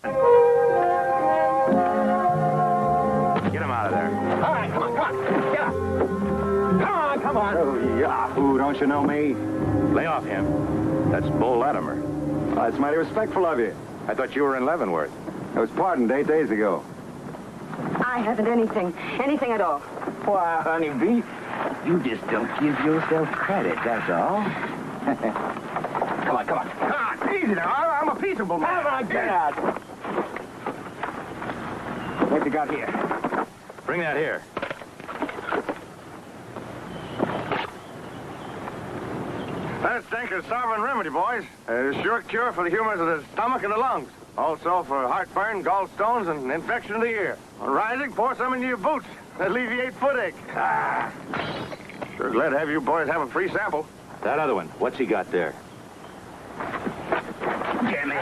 Get him out of there. All right, come on. Get up. Come on. Oh, yahoo, don't you know me? Lay off him. That's Bull Latimer. Well, that's mighty respectful of you. I thought you were in Leavenworth. I was pardoned 8 days ago. I haven't anything at all. Why, honeybee, you just don't give yourself credit, that's all. Come on. Come on, easy now. I'm a peaceable man. Come on, get out. What you got here? Bring that here. That stinker's sovereign remedy, boys. A sure cure for the humors of the stomach and the lungs. Also for heartburn, gallstones, and infection of the ear. On rising, pour some into your boots. Alleviate footache. Sure glad to have you boys have a free sample. That other one, what's he got there? Jimmy.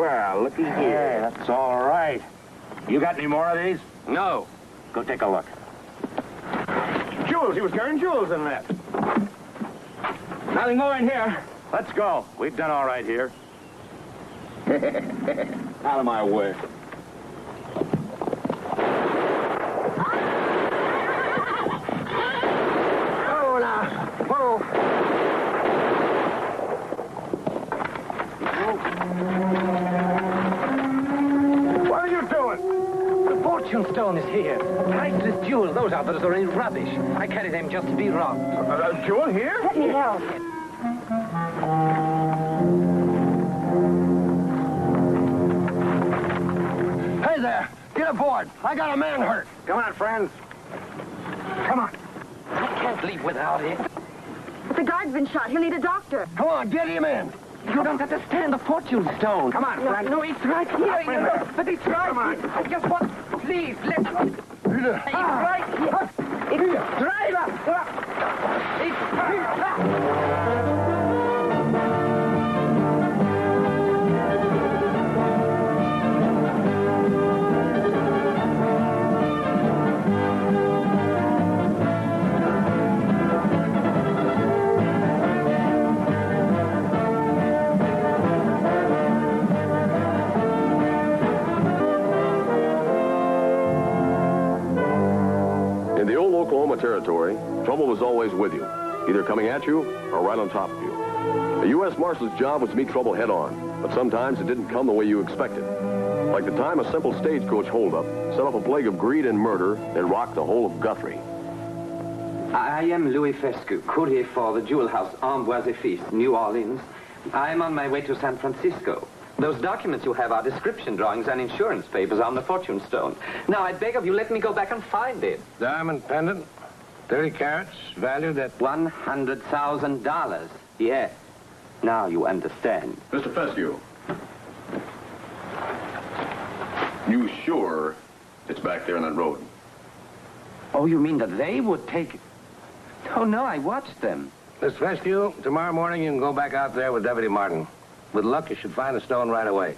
Well, looky here. That's all right. You got any more of these? No. Go take a look. Jewels. He was carrying jewels in that. Nothing more in here. Let's go. We've done all right here. Out of my way. Oh, now. Whoa. What are you doing? The fortune stone is here. Priceless jewels. Those others are in rubbish. I carry them just to be robbed. A jewel here? Let me help. Hey there. Get aboard. I got a man hurt. Come on, friends. Come on. I can't leave without it. The guard's been shot. He'll need a doctor. Come on, get him in. You don't understand the fortune stone. Come on, friend. No, it's right here. You know, but it's right here. I just want... Please, let's... It's right here. It's right up. It's right up. In the old Oklahoma Territory, trouble was always with you, either coming at you or right on top of you. A U.S. Marshal's job was to meet trouble head-on, but sometimes it didn't come the way you expected. Like the time a simple stagecoach holdup set off a plague of greed and murder that rocked the whole of Guthrie. I am Louis Fescu, courier for the jewel house Amboise et Fils, New Orleans. I am on my way to San Francisco. Those documents you have are description drawings and insurance papers on the fortune stone. Now, I beg of you, let me go back and find it. Diamond pendant, 30 carats, valued at... $100,000. Yes. Now you understand. Mr. Fescue, you sure it's back there in that road? Oh, you mean that they would take it? Oh, no, I watched them. Miss Fescue, tomorrow morning you can go back out there with Deputy Martin. With luck, you should find the stone right away.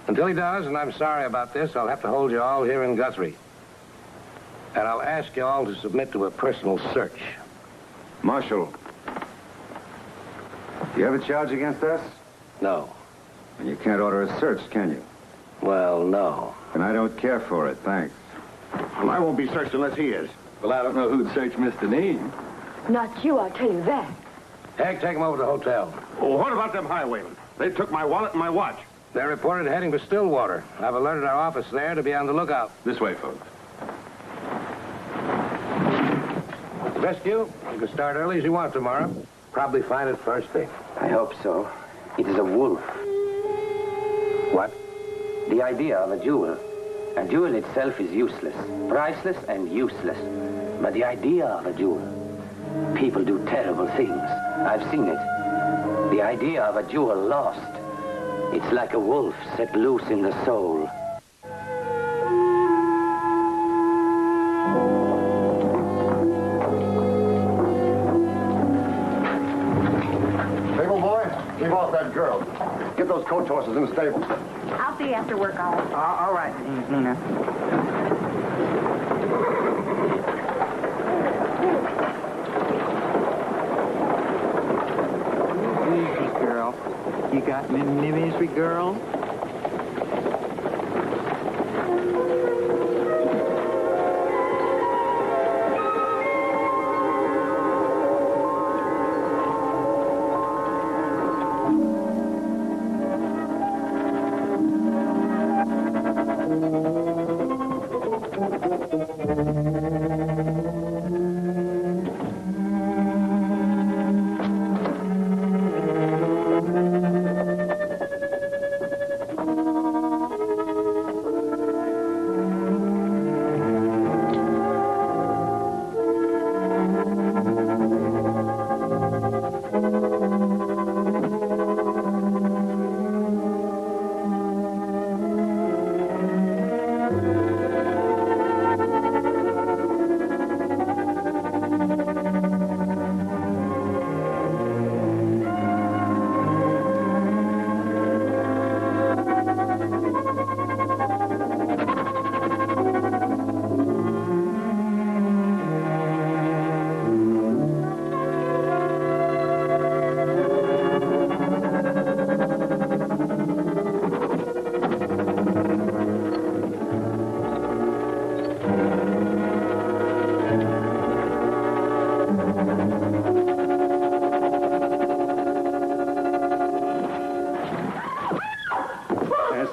Until he does, and I'm sorry about this, I'll have to hold you all here in Guthrie. And I'll ask you all to submit to a personal search. Marshal, do you have a charge against us? No. And you can't order a search, can you? Well, no. And I don't care for it, thanks. Well, I won't be searched unless he is. Well, I don't know who'd search Mr. Neame. Not you, I'll tell you that. Heck, take him over to the hotel. Oh, what about them highwaymen? They took my wallet and my watch. They're reported heading for Stillwater. I've alerted our office there to be on the lookout. This way, folks. Rescue, you can start early as you want tomorrow. Probably find it first thing. I hope so. It is a wolf. What? The idea of a jewel. A jewel itself is useless. Priceless and useless. But the idea of a jewel. People do terrible things. I've seen it. The idea of a jewel lost. It's like a wolf set loose in the soul. Stable boy, keep off that girl. Get those coach horses in the stable. I'll see you after work, Olive. All right, Nina. got me sweet girl?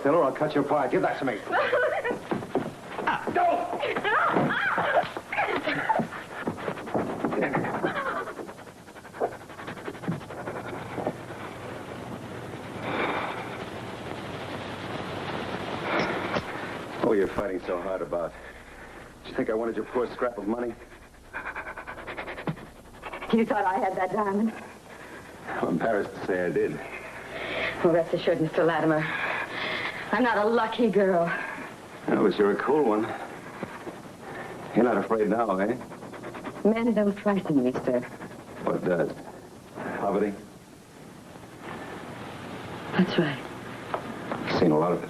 Stiller, I'll cut you apart. Give that to me. What were you fighting so hard about? Did you think I wanted your poor scrap of money? You thought I had that diamond? I'm embarrassed to say I did. Well, rest assured, Mr. Latimer. I'm not a lucky girl. Oh, but you're a cool one. You're not afraid now, eh? Men don't frighten me, sir. What does? Poverty? That's right. I've seen a lot of it.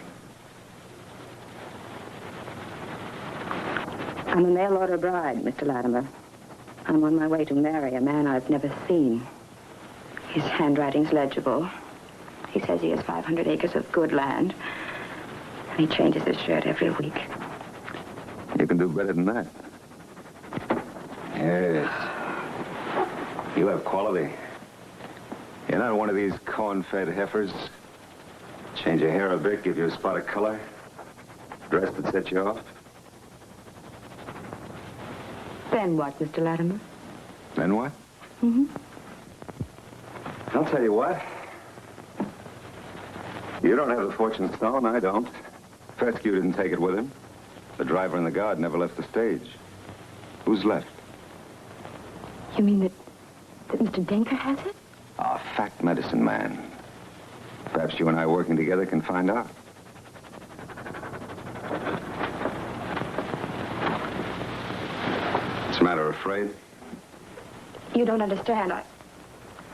I'm a mail-order bride, Mr. Latimer. I'm on my way to marry a man I've never seen. His handwriting's legible. He says he has 500 acres of good land. And he changes his shirt every week. You can do better than that. Yes. You have quality. You're not one of these corn-fed heifers. Change your hair a bit, give you a spot of color. Dress that sets you off. Then what, Mr. Latimer? Then what? Mm-hmm. I'll tell you what. You don't have the fortune stone, I don't. Fescue didn't take it with him. The driver and the guard never left the stage. Who's left? You mean that Mr. Denker has it? A fact medicine man. Perhaps you and I working together can find out. What's the matter, afraid? You don't understand.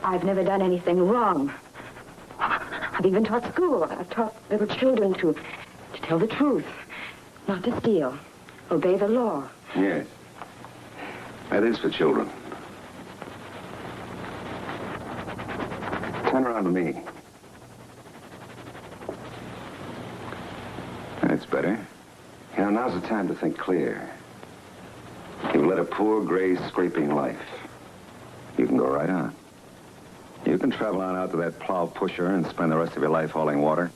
I've never done anything wrong. I've even taught school. I've taught little children to tell the truth, not to steal, obey the law. Yes. That is for children. Turn around to me. That's better. You know, now's the time to think clear. You've led a poor, gray, scraping life. You can go right on. You can travel on out to that plow pusher and spend the rest of your life hauling water.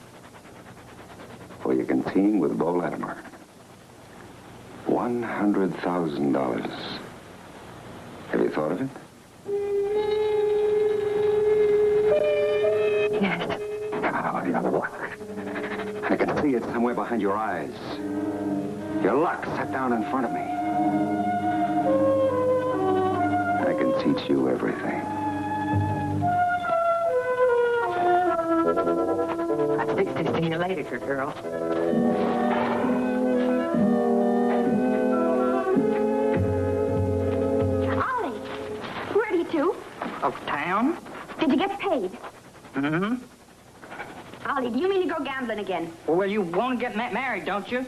Or you can team with Bo Latimer. $100,000. Have you thought of it? Yes. Oh, your luck. I can see it somewhere behind your eyes. Your luck sat down in front of me. I can teach you everything. See you later, good girl. Ollie, where are you to? Uptown? Did you get paid? Mm-hmm. Ollie, do you mean to go gambling again? Well, you want to get married, don't you?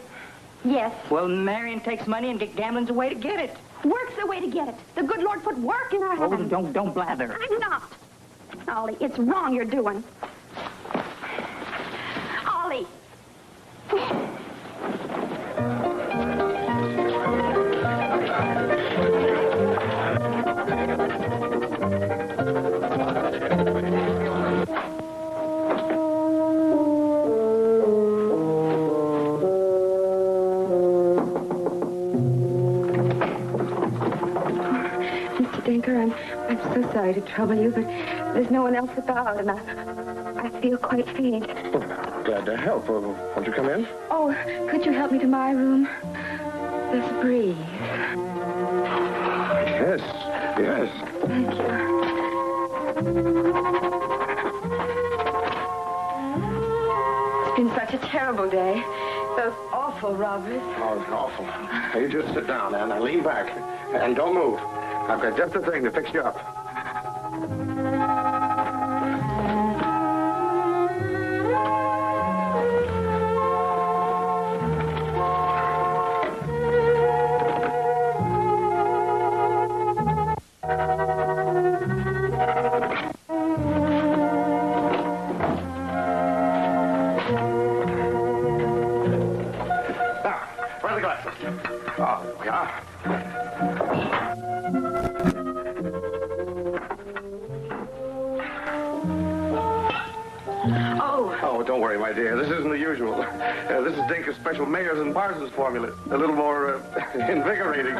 Yes. Well, marrying takes money and gambling's a way to get it. Work's the way to get it. The good Lord put work in our Oh, hands. don't blather. I'm not. Ollie, it's wrong you're doing. I'm so sorry to trouble you, but there's no one else about, and I feel quite faint. Glad to help. Won't you come in? Oh, could you help me to my room? There's a breeze. Yes, yes. Thank you. It's been such a terrible day. Those awful robbers. Oh, it's awful. Now, you just sit down, Ann, and lean back. And don't move. I've got just the thing to fix you up. Oh, don't worry, my dear. This isn't the usual. This is Dinka's special Mayors and Parsons formula. A little more invigorating.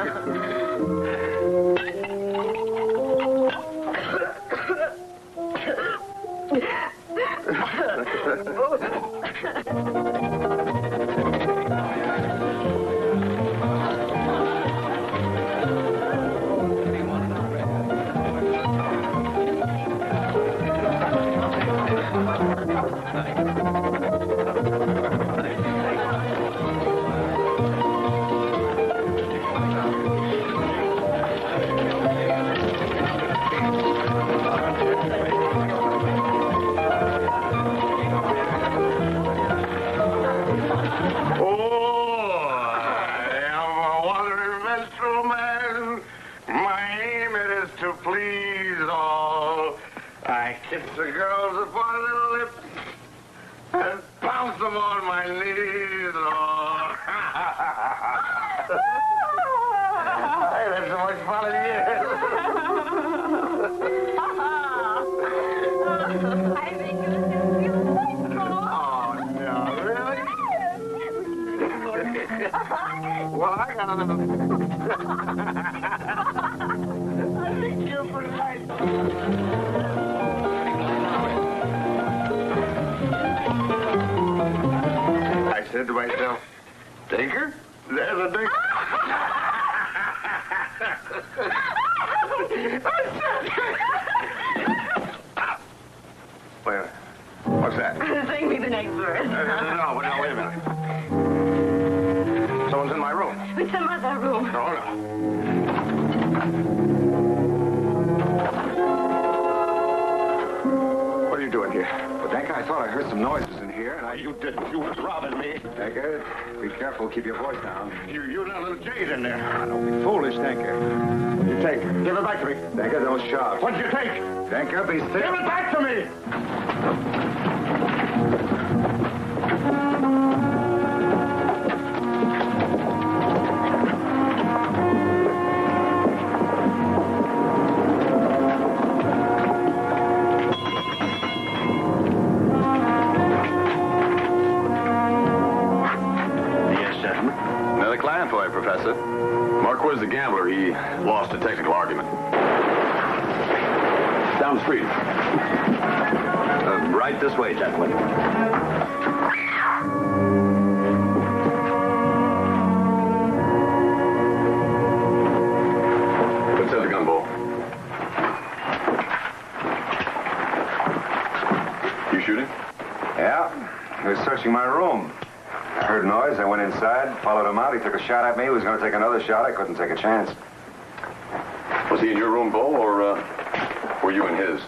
Kiss the girls upon their lips and bounce them on my knees. Oh. I've had so much fun in years. I think it was delightful. Oh, no, really? Well, I got another. I think you're pretty nice. I said to myself, Tinker? There's a Tinker. Wait a minute. What's that? Sing me the next verse. No, wait a minute. Someone's in my room. It's some other room. Oh, no. What are you doing here? Well, Denker, I thought I heard some noises in here, and You didn't. You was robbing me. Denker, be careful. Keep your voice down. You got a little jade in there. Don't be foolish, Denker. Take. Give it back to me. Denker, don't shout. What'd you take? Denker, be Give still. it back to me! Professor. Marquez the gambler, he lost a technical argument. Down the street. Right this way, gentlemen. Let's have the gun, Bull. You shooting? Yeah, he was searching my room. I heard noise. I went inside, followed him out. He took a shot at me. He was going to take another shot. I couldn't take a chance. Was he in your room, Bull, or were you in his?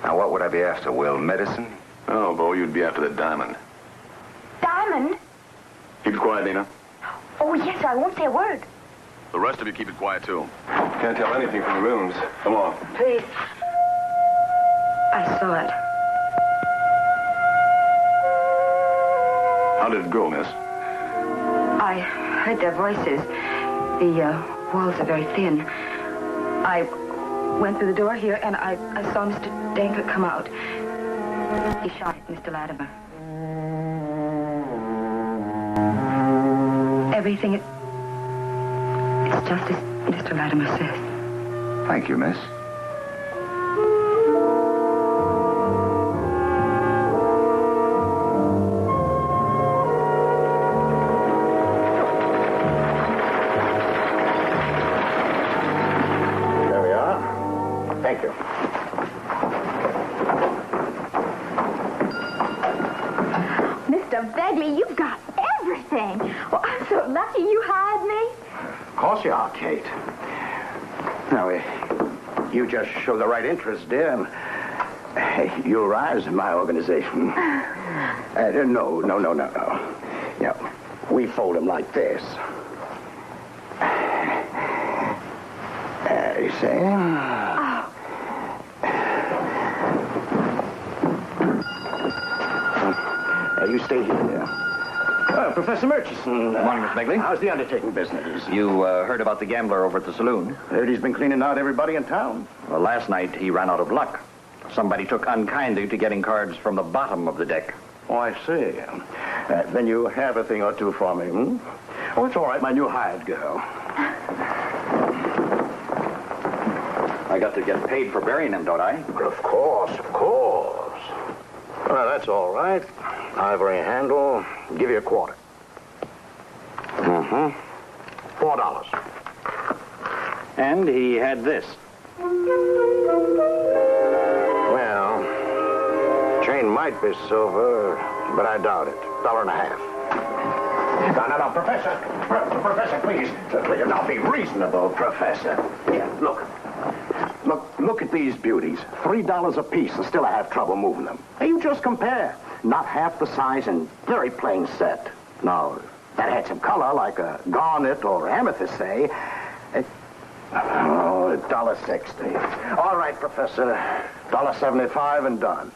Now, what would I be after, Will? Medicine? Oh, Bo, you'd be after the diamond. Diamond? Keep it quiet, Nina. Oh, yes, sir. I won't say a word. The rest of you keep it quiet, too. Can't tell anything from the rooms. Come on. Please. I saw it. How did it go, miss? I heard their voices. The walls are very thin. I went through the door here, and I saw Mr. Denker come out. He shot at Mr. Latimer. Everything is just as Mr. Latimer says. Thank you, miss. There we are. Thank you. Mr. Begley, you've got everything. Well, I'm so lucky you hired me. Of course you are, Kate. Now, you just show the right interest, dear, and you'll rise in my organization. No. Yeah, we fold them like this. You see? You stay here, dear. Professor Murchison. Morning, Miss Begley. How's the undertaking business? You heard about the gambler over at the saloon? Heard he's been cleaning out everybody in town. Well, last night he ran out of luck. Somebody took unkindly to getting cards from the bottom of the deck. Oh, I see. Then you have a thing or two for me, hmm? Oh, it's all right, my new hired girl. I got to get paid for burying him, don't I? Of course. Well, that's all right. Ivory handle, give you a quarter. $4. And he had this. Well, chain might be silver, but I doubt it. $1.50. No, Professor. Professor, please. Now be reasonable, Professor. Here, look at these beauties. $3 a piece, and still I have trouble moving them. Hey, you just compare. Not half the size and very plain set. Now, that had some color, like a garnet or amethyst, say. $1.60. All right, Professor. $1.75 and done.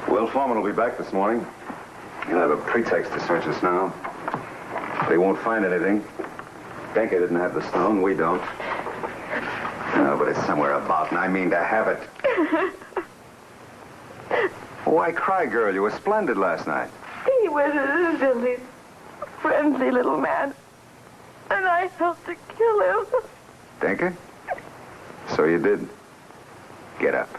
Will Foreman will be back this morning. He'll have a pretext to search us now. But he won't find anything. Denker didn't have the stone. We don't. No, but it's somewhere about, and I mean to have it. Why cry, girl? You were splendid last night. He was a silly, friendly little man. And I helped to kill him. Denker? So you did. Get up.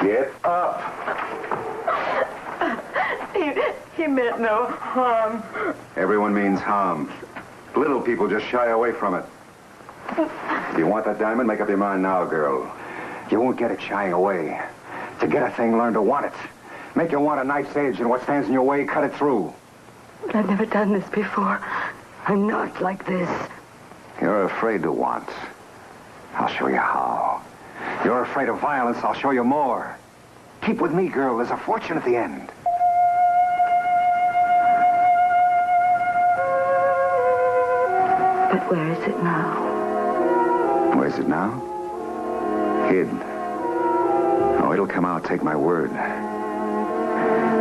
Get up. He meant no harm. Everyone means harm. Little people just shy away from it. If you want that diamond, make up your mind now, girl. You won't get it shying away. To get a thing, learn to want it. Make you want a knife's edge, and what stands in your way, cut it through. But I've never done this before. I'm not like this. You're afraid to want. I'll show you how. You're afraid of violence. I'll show you more. Keep with me, girl. There's a fortune at the end. But where is it now? Where's it now? Hid. Oh, it'll come out, take my word.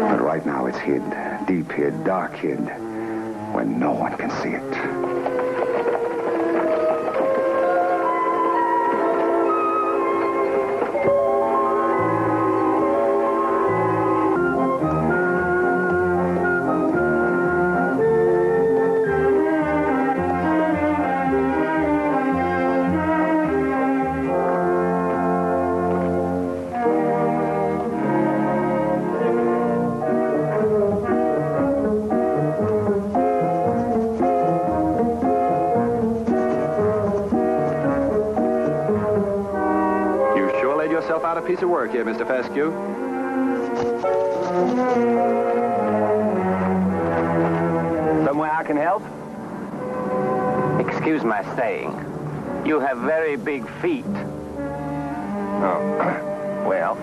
But right now it's hid. Deep hid, dark hid. When no one can see it. Out a piece of work here, Mr. Fescue. Somewhere I can help? Excuse my saying. You have very big feet. Oh, well,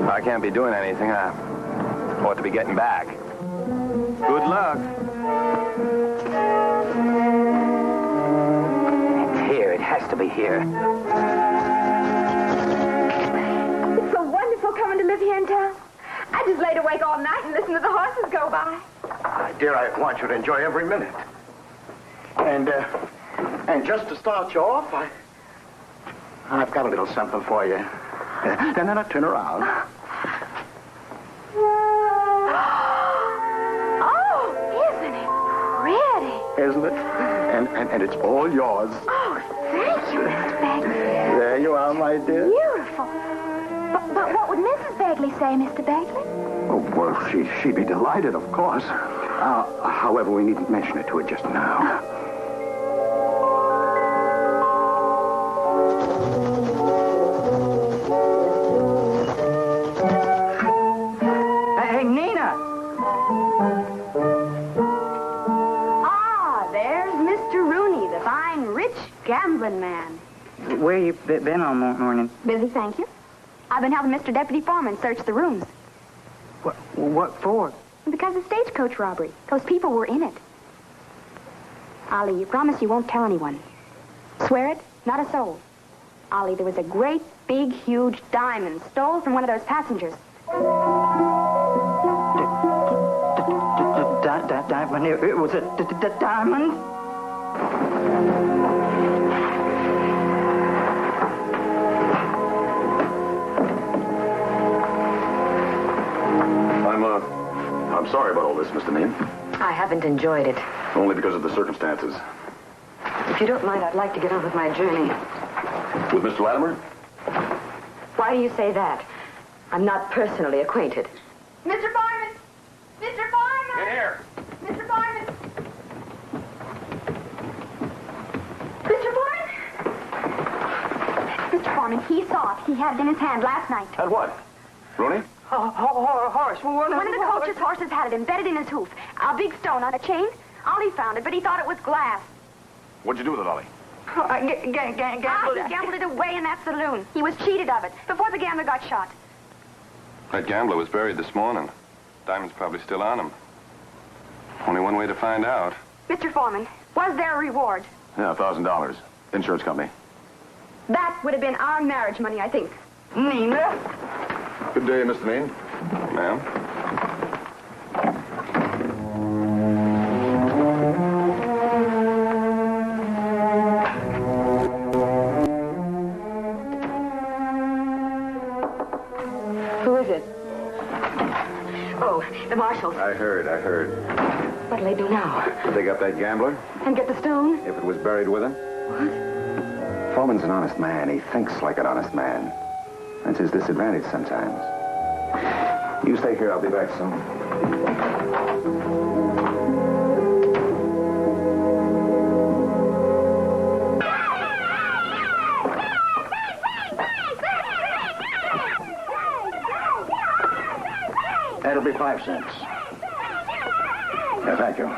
I can't be doing anything. I ought to be getting back. Good luck. It's here. It has to be here. Coming to live here in town. I just laid awake all night and listened to the horses go by. Dear, I want you to enjoy every minute. And just to start you off, I've got a little something for you. And then I turn around. Oh, isn't it pretty? Isn't it? And it's all yours. Oh, thank you, Mr. Bagley. There you are, my dear. Beautiful. But what would Mrs. Bagley say, Mr. Bagley? Oh, well, she'd be delighted, of course. However, we needn't mention it to her just now. Hey, Nina! Ah, there's Mr. Rooney, the fine, rich, gambling man. Where you been all morning? Busy, thank you. I've been helping Mr. Deputy Foreman search the rooms. What for? Because of stagecoach robbery. Those people were in it. Ollie, you promise you won't tell anyone. Swear it? Not a soul. Ollie, there was a great, big, huge diamond stole from one of those passengers. Diamond? It was a diamond? I'm sorry about all this, Mr. Mean. I haven't enjoyed it. Only because of the circumstances. If you don't mind, I'd like to get on with my journey. With Mr. Latimer? Why do you say that? I'm not personally acquainted. Mr. Foreman! Mr. Foreman! Get here. Mr. Foreman! Mr. Foreman! Mr. Foreman, he saw it. He had it in his hand last night. Had what? Rooney? Horse. One of the coach's horses had it embedded in his hoof. A big stone on a chain. Ollie found it, but he thought it was glass. What'd you do with it, Ollie? He gambled it away in that saloon. He was cheated of it before the gambler got shot. That gambler was buried this morning. Diamond's probably still on him. Only one way to find out. Mr. Foreman, was there a reward? Yeah, $1,000. Insurance company. That would have been our marriage money, I think. Nina? Good day, Mr. Mean. Ma'am? Who is it? Oh, the marshals. I heard. What'll they do now? Did they got that gambler? And get the stone? If it was buried with him? What? Foreman's an honest man. He thinks like an honest man. That's his disadvantage sometimes. You stay here. I'll be back soon. That'll be 5 cents. Yeah, thank you.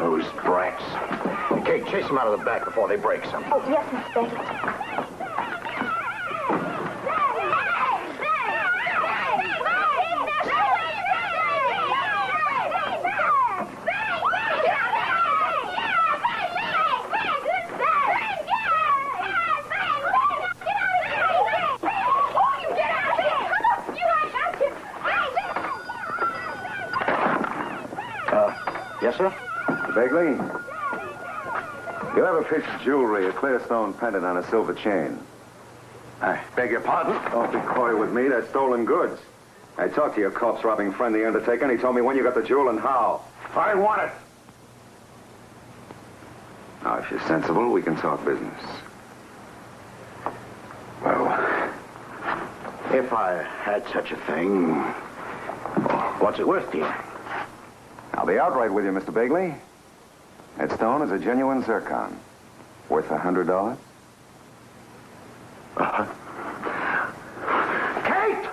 Those brats. Kate, chase them out of the back before they break some. Oh, yes, Miss Bagley. Yes, sir? Bagley, you have a piece of jewelry, a clear stone pendant on a silver chain. I beg your pardon? Don't be coy with me. That's stolen goods. I talked to your corpse-robbing friend, the undertaker, and he told me when you got the jewel and how. I want it. Now, if you're sensible, we can talk business. Well, if I had such a thing, what's it worth to you? I'll be outright with you, Mr. Bagley. That stone is a genuine zircon. Worth $100? Kate!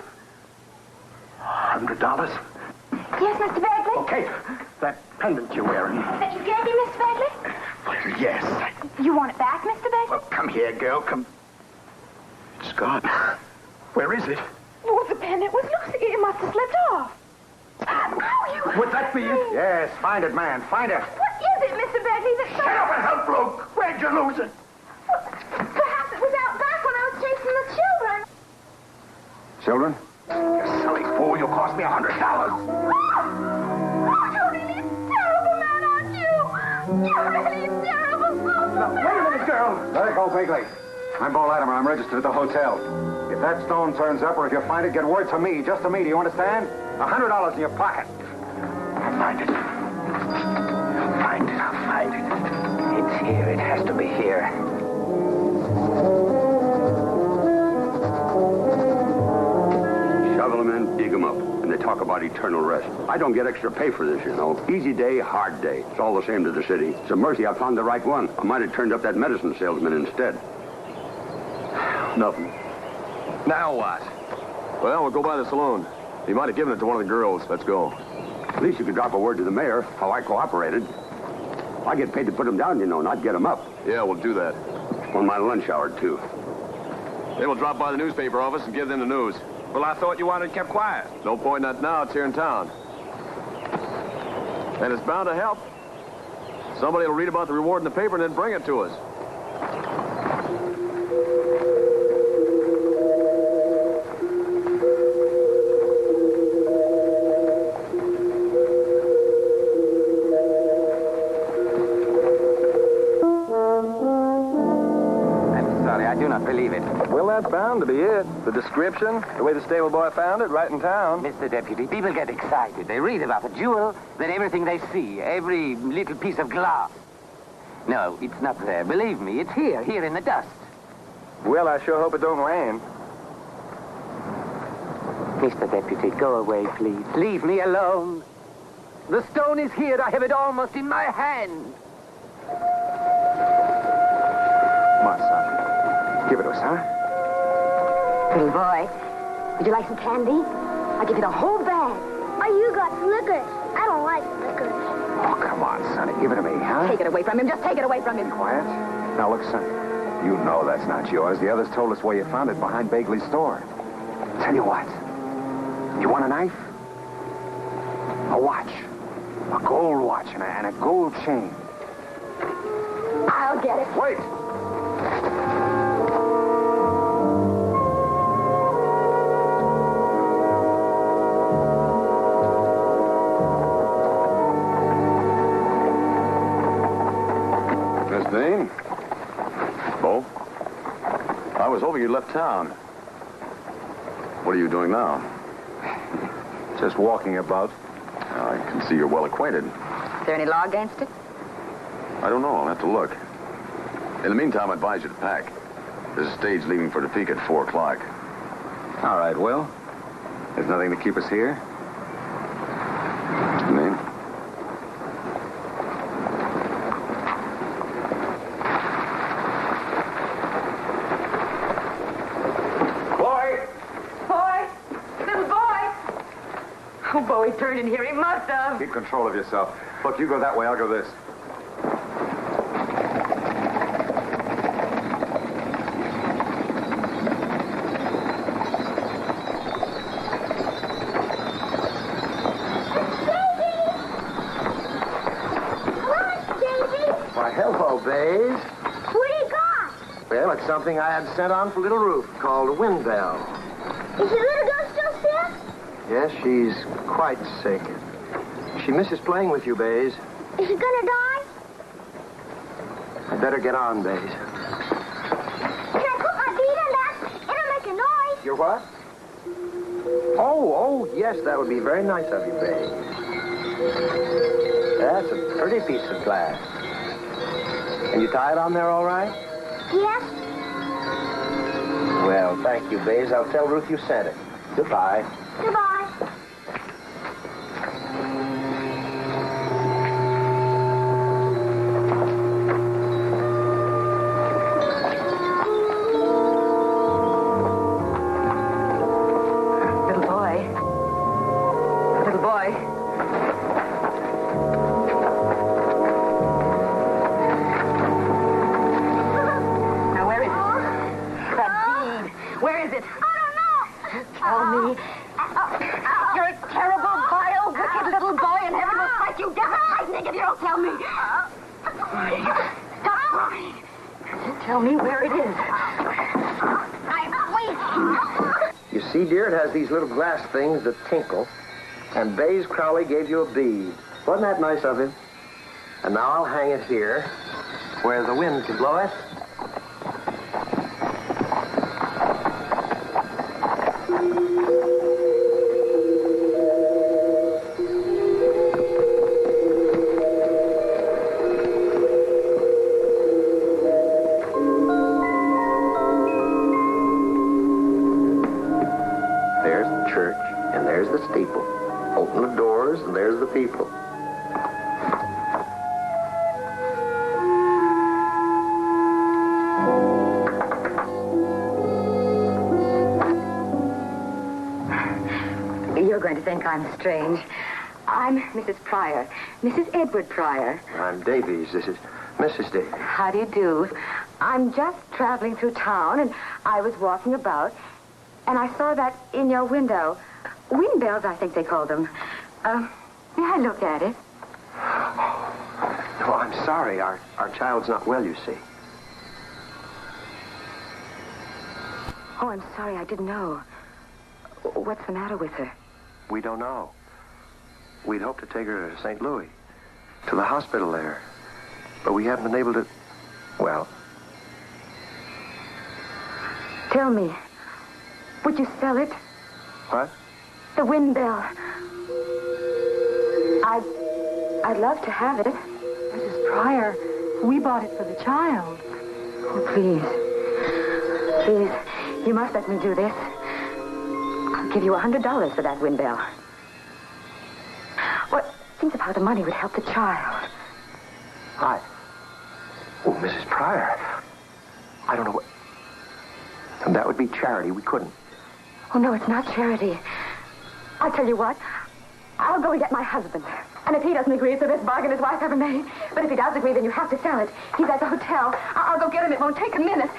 $100? Yes, Mr. Bagley? Oh, Kate, that pendant you're wearing. That you gave me, Miss Bagley? Yes. You want it back, Mr. Bagley? Well, come here, girl. Come. It's gone. Where is it? Oh, the pendant was loose. It must have slipped off. Would that be it? Yes, find it, man. Find it. What is it, Mr. Bagley? Shut up and help, Luke. Where'd you lose it? Perhaps it was out back when I was chasing the children. Children? You silly fool. You'll cost me $100. Oh, you're really a terrible man, aren't you? You're really terrible. Well, let it go, Bagley. I'm Bo Latimer. I'm registered at the hotel. If that stone turns up or if you find it, get word to me. Just to me. Do you understand? $100 in your pocket. I'll find it. I'll find it. It's here. It has to be here. Shovel them in, dig them up. And they talk about eternal rest. I don't get extra pay for this, you know. Easy day, hard day. It's all the same to the city. It's a mercy I found the right one. I might have turned up that medicine salesman instead. Nothing. Now what? Well, we'll go by the saloon. He might have given it to one of the girls. Let's go. At least you could drop a word to the mayor, how I cooperated. I get paid to put them down, you know, not get them up. Yeah, we'll do that. On my lunch hour, too. Then we'll drop by the newspaper office and give them the news. Well, I thought you wanted kept quiet. No point in that now. It's here in town. And it's bound to help. Somebody will read about the reward in the paper and then bring it to us. I do not believe it. Well, that's bound to be it. The description, the way the stable boy found it, right in town. Mr. Deputy, people get excited. They read about the jewel, then everything they see, every little piece of glass. No, it's not there. Believe me, it's here in the dust. Well, I sure hope it don't rain. Mr. Deputy, go away, please. Leave me alone. The stone is here. I have it almost in my hand. Come on, son. Give it to us, huh? Little boy, would you like some candy? I'll give you the whole bag. Oh, you got licorice. I don't like licorice. Oh, come on, sonny. Give it to me, huh? Take it away from him. Just take it away from him. Quiet. Now, look, son. You know that's not yours. The others told us where you found it, behind Bagley's store. Tell you what. You want a knife? A watch. A gold watch and a gold chain. I'll get it. Wait. Miss Dean? Bo? I was hoping you'd left town. What are you doing now? Just walking about. I can see you're well acquainted. Is there any law against it? I don't know. I'll have to look. In the meantime, I advise you to pack. There's a stage leaving for Topeka at 4 o'clock. All right, Will. There's nothing to keep us here. Name? Oh, Bo, he turned in here. He must have. Keep control of yourself. Look, you go that way, I'll go this. Why, hello, Bays. What do you got? Well, it's something I had sent on for little Ruth called a wind bell. Is your little girl still sick? Yes, she's quite sick. She misses playing with you, Bays. Is she gonna die? I'd better get on, Bays. Can I put my feet in that? It'll make a noise. Your what? Oh, yes, that would be very nice of you, Bays. That's a pretty piece of glass. Can you tie it on there all right? Yes. Well, thank you, Bays. I'll tell Ruth you sent it. Goodbye. Goodbye. See, dear, it has these little glass things that tinkle. And Bays Crowley gave you a bead. Wasn't that nice of him? And now I'll hang it here, where the wind can blow it. There's the church, and there's the steeple. Open the doors, and there's the people. You're going to think I'm strange. I'm Mrs. Pryor, Mrs. Edward Pryor. I'm Davies. This is Mrs. Davies. How do you do? I'm just traveling through town, and I was walking about, and I saw that in your window. Wind bells, I think they call them. May I look at it? No, I'm sorry. Our child's not well, you see. Oh, I'm sorry. I didn't know. What's the matter with her? We don't know. We'd hoped to take her to St. Louis, to the hospital there. But we haven't been able to... Well... Tell me, would you sell it? What? The wind bell. I'd love to have it. Mrs. Pryor, we bought it for the child. Oh, please. Please, you must let me do this. I'll give you $100 for that wind bell. What? Think of how the money would help the child. Oh, Mrs. Pryor. I don't know what... And that would be charity. We couldn't. Oh, no, it's not charity. I'll tell you what. I'll go and get my husband. And if he doesn't agree, it's the best bargain his wife ever made. But if he does agree, then you have to sell it. He's at the hotel. I'll go get him. It won't take a minute.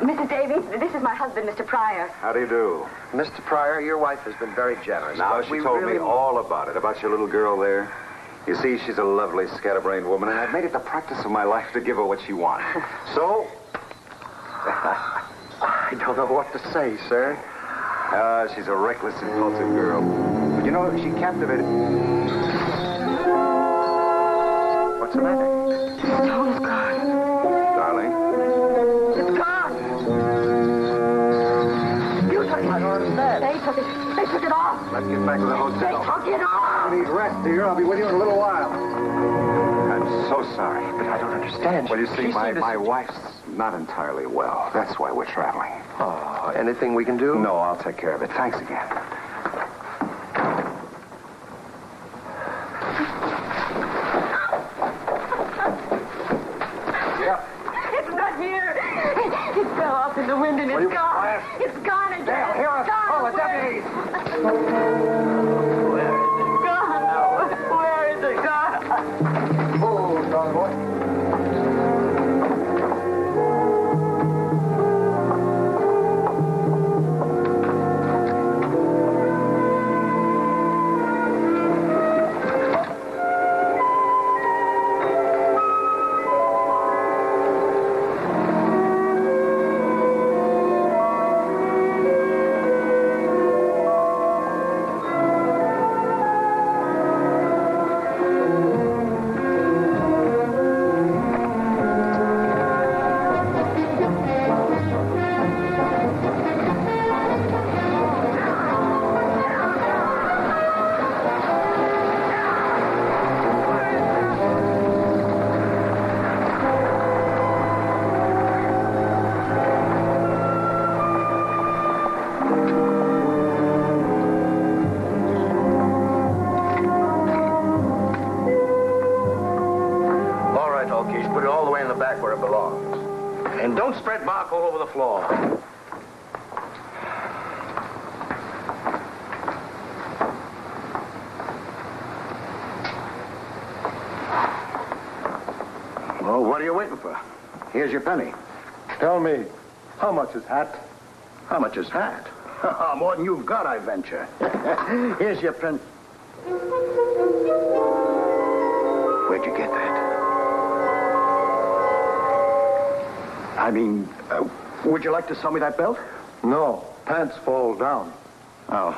Mrs. Davies, this is my husband, Mr. Pryor. How do you do? Mr. Pryor, your wife has been very generous. Now, but she told me all about it, about your little girl there. You see, she's a lovely, scatterbrained woman, and I've made it the practice of my life to give her what she wants. So, I don't know what to say, sir. She's a reckless, impulsive girl. But you know, she captivated... What's the matter? The stone is gone. Darling? It's gone. You took it. I don't understand. They took it. They took it off. Let's get back to the hotel. They took it off. You need rest, dear. I'll be with you in a little while. I'm so sorry. But I don't understand. Well, you see, my wife's not entirely well. That's why we're traveling. Oh, anything we can do? No, I'll take care of it. Thanks again. It's not here. It fell off in the wind and it's gone. Quiet. It's gone again. Dale, hear us. Call the deputies. Where is it gone? Where is it gone? Oh, darling boy. Put it all the way in the back where it belongs. And don't spread bark all over the floor. Well, what are you waiting for? here's your penny. Tell me, how much is hat? How much is hat? More than you've got, I venture. Here's your pen. Where'd you get that? I mean, would you like to sell me that belt? No, pants fall down. Oh.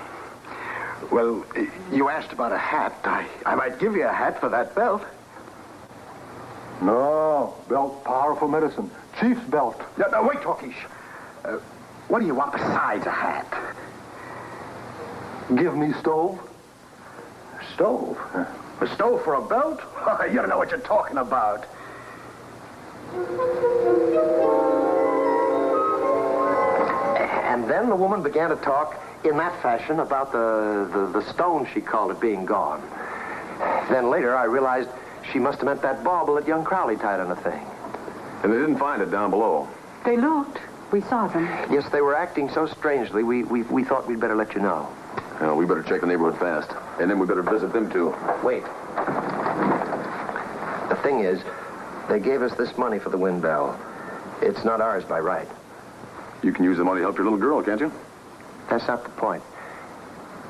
Well, you asked about a hat. I might give you a hat for that belt. No, belt, powerful medicine. Chief's belt. No, wait, Talkish. What do you want besides a hat? Give me stove. Stove? A stove for a belt? You don't know what you're talking about. And then the woman began to talk in that fashion about the stone, she called it, being gone. Then later I realized she must have meant that bauble that young Crowley tied on the thing. And they didn't find it down below. They looked. We saw them. Yes, they were acting so strangely, we thought we'd better let you know. Well, we better check the neighborhood fast. And then we better visit them, too. Wait. The thing is, they gave us this money for the wind bell. It's not ours by right. You can use the money to help your little girl, can't you? That's not the point.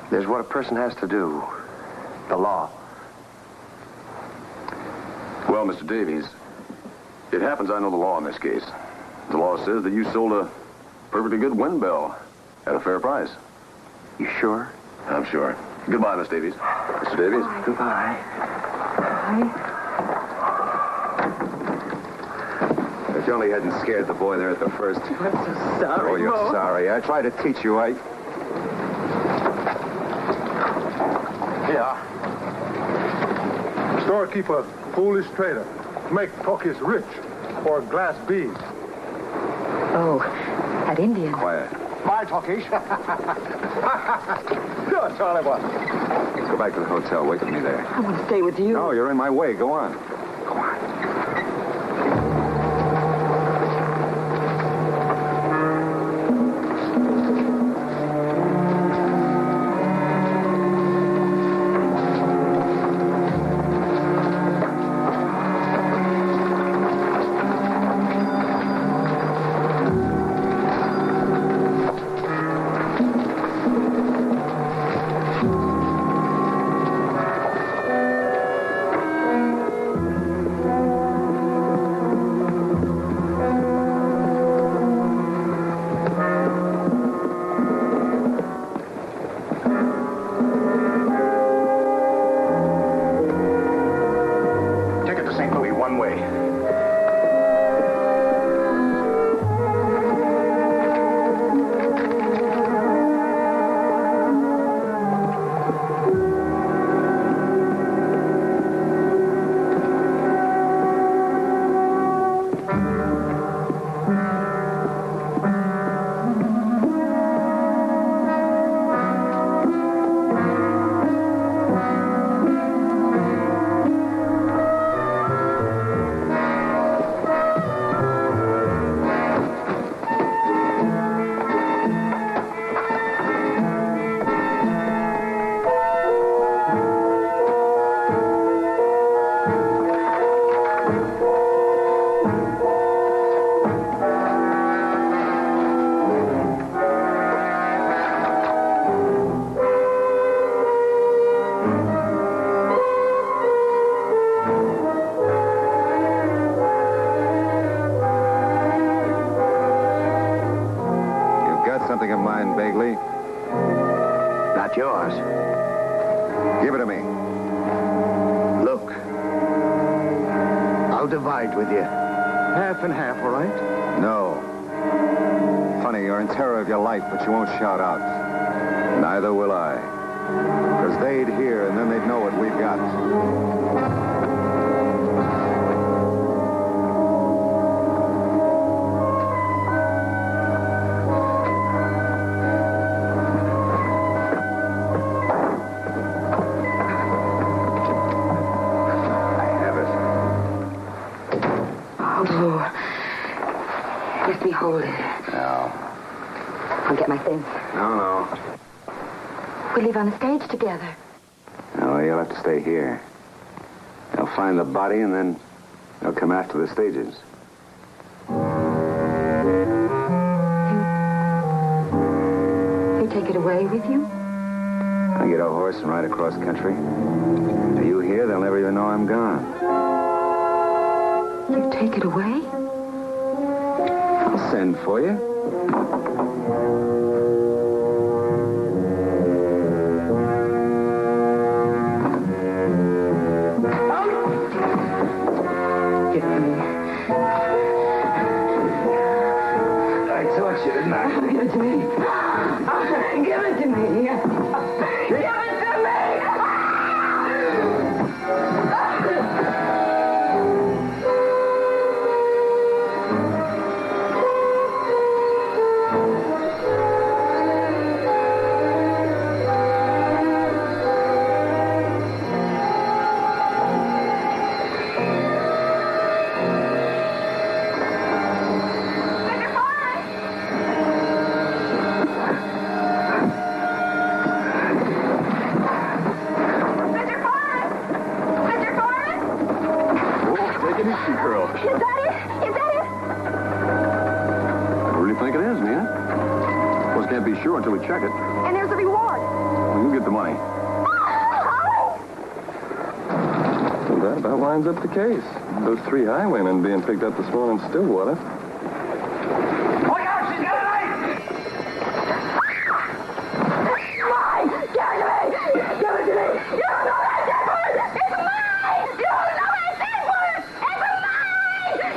There's what a person has to do. The law. Well, Mr. Davies, it happens I know the law in this case. The law says that you sold a perfectly good wind bell at a fair price. You sure? I'm sure. Goodbye, Miss Davies. Mr. Davies? Goodbye. If you only hadn't scared the boy there at the first. I'm so sorry, Oh, you're Mo. sorry. I tried to teach you. Yeah. Storekeeper, foolish trader. Make Talkish rich for glass beads. Oh, that Indian. Quiet. Bye, Talkish. Sure, Charlie boy. Let's go back to the hotel. Wait for me there. I want to stay with you. No, you're in my way. Go on. Go on. Something of mine, Bagley. Not yours. Give it to me. Look. I'll divide with you. Half and half, all right? No. Funny, you're in terror of your life, but you won't shout out. Neither will I. Because they'd hear, and then they'd know what we've got. Let me hold it. No. I'll get my things. No. We'll leave on the stage together. No, you'll have to stay here. They'll find the body, and then they'll come after the stages. take it away with you? I get a horse and ride across country. Are you here? They'll never even know I'm gone. You take it away? I'll send for you. Give it to me. Give it to me. Give it to me. Sure, until we check it. And there's a reward. Well, you get the money. Well, that about winds up the case. Those 3 highwaymen being picked up this morning in Stillwater. Look out, she's got a knife! Mine! Give it to me! Give it to me! You don't know that dead bird! It's mine! You don't know that dead bird! It's mine! It's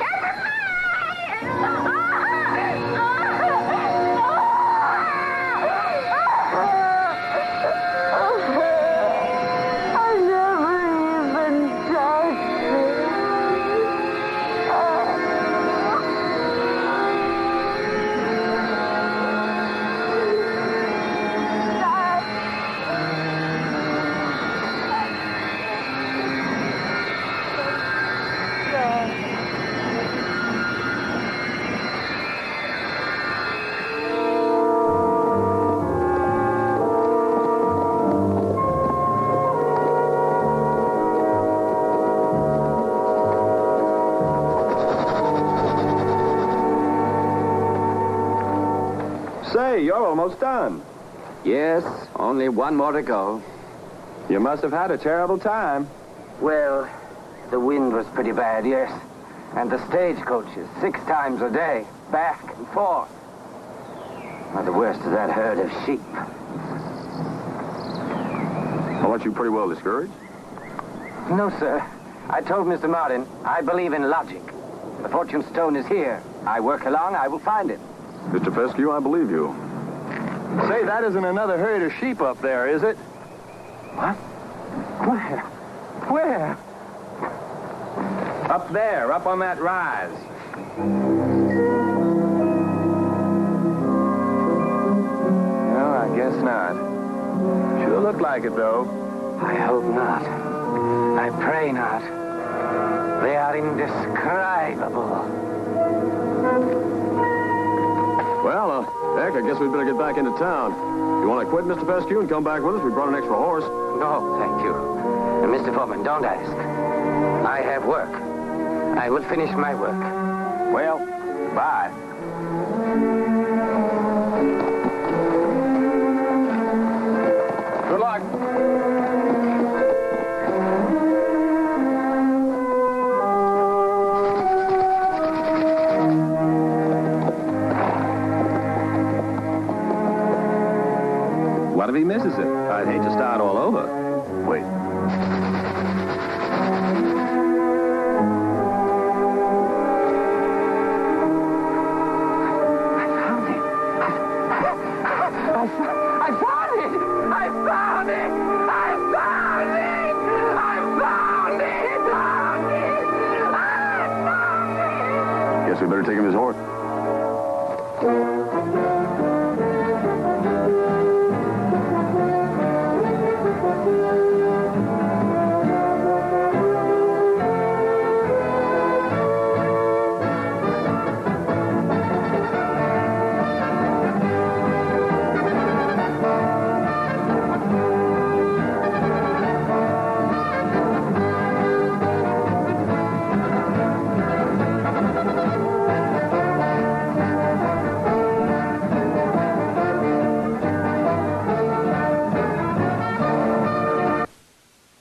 Say, you're almost done. Yes, only one more to go. You must have had a terrible time. Well, the wind was pretty bad, yes. And the stagecoaches, 6 times a day, back and forth. Not the worst of that herd of sheep. Well, aren't you pretty well discouraged? No, sir. I told Mr. Martin, I believe in logic. The fortune stone is here. I work along, I will find it. Mr. Fescue, I believe you. Say, that isn't another herd of sheep up there, is it? What? Where? Where? Up there, up on that rise. No, I guess not. Sure looked like it, though. I hope not. I pray not. They are indescribable. Well, heck, I guess we'd better get back into town. You want to quit, Mr. Fescue, and come back with us? We brought an extra horse. No, thank you. And Mr. Foreman, don't ask. I have work. I will finish my work. Well, bye. Good luck. What if he misses it? I'd hate to start all over. Wait. We better take him to